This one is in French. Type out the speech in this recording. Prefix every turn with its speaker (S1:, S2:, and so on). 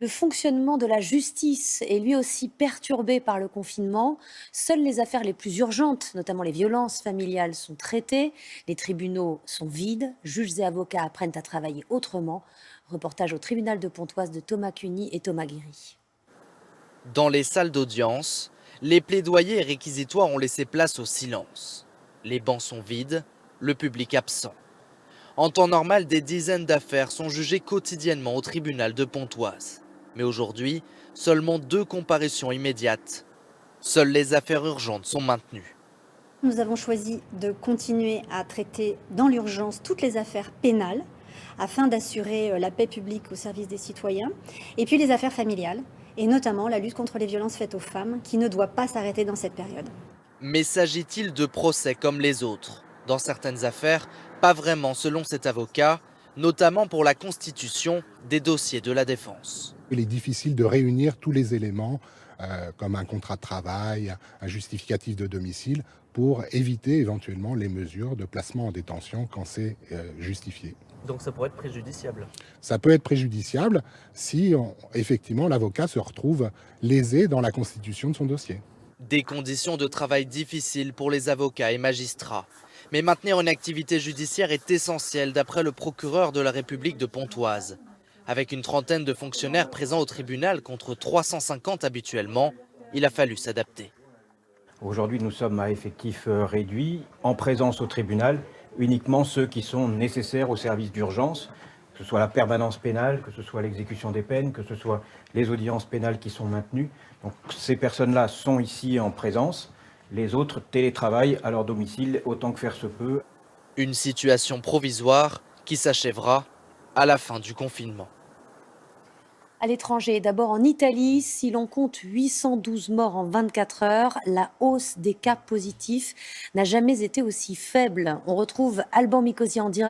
S1: Le fonctionnement de la justice est lui aussi perturbé par le confinement. Seules les affaires les plus urgentes, notamment les violences familiales, sont traitées. Les tribunaux sont vides. Juges et avocats apprennent à travailler autrement. Reportage au tribunal de Pontoise de Thomas Cuny et Thomas Guéry.
S2: Dans les salles d'audience, les plaidoyers et réquisitoires ont laissé place au silence. Les bancs sont vides, le public absent. En temps normal, des dizaines d'affaires sont jugées quotidiennement au tribunal de Pontoise. Mais aujourd'hui, seulement 2 comparutions immédiates. Seules les affaires urgentes sont maintenues.
S3: Nous avons choisi de continuer à traiter dans l'urgence toutes les affaires pénales afin d'assurer la paix publique au service des citoyens, et puis les affaires familiales, et notamment la lutte contre les violences faites aux femmes qui ne doit pas s'arrêter dans cette période.
S2: Mais s'agit-il de procès comme les autres? Dans certaines affaires, pas vraiment selon cet avocat, notamment pour la constitution des dossiers de la défense.
S4: Il est difficile de réunir tous les éléments, comme un contrat de travail, un justificatif de domicile, pour éviter éventuellement les mesures de placement en détention quand c'est justifié.
S2: Donc ça pourrait être préjudiciable.
S4: Ça peut être préjudiciable si effectivement l'avocat se retrouve lésé dans la constitution de son dossier.
S2: Des conditions de travail difficiles pour les avocats et magistrats. Mais maintenir une activité judiciaire est essentiel d'après le procureur de la République de Pontoise. Avec une trentaine de fonctionnaires présents au tribunal contre 350 habituellement, il a fallu s'adapter.
S5: Aujourd'hui, nous sommes à effectif réduit, en présence au tribunal, uniquement ceux qui sont nécessaires au service d'urgence, que ce soit la permanence pénale, que ce soit l'exécution des peines, que ce soit les audiences pénales qui sont maintenues. Donc ces personnes-là sont ici en présence, les autres télétravaillent à leur domicile autant que faire se peut.
S2: Une situation provisoire qui s'achèvera à la fin du confinement.
S1: À l'étranger, d'abord en Italie, si l'on compte 812 morts en 24 heures, la hausse des cas positifs n'a jamais été aussi faible. On retrouve Alban Mikosi en direct.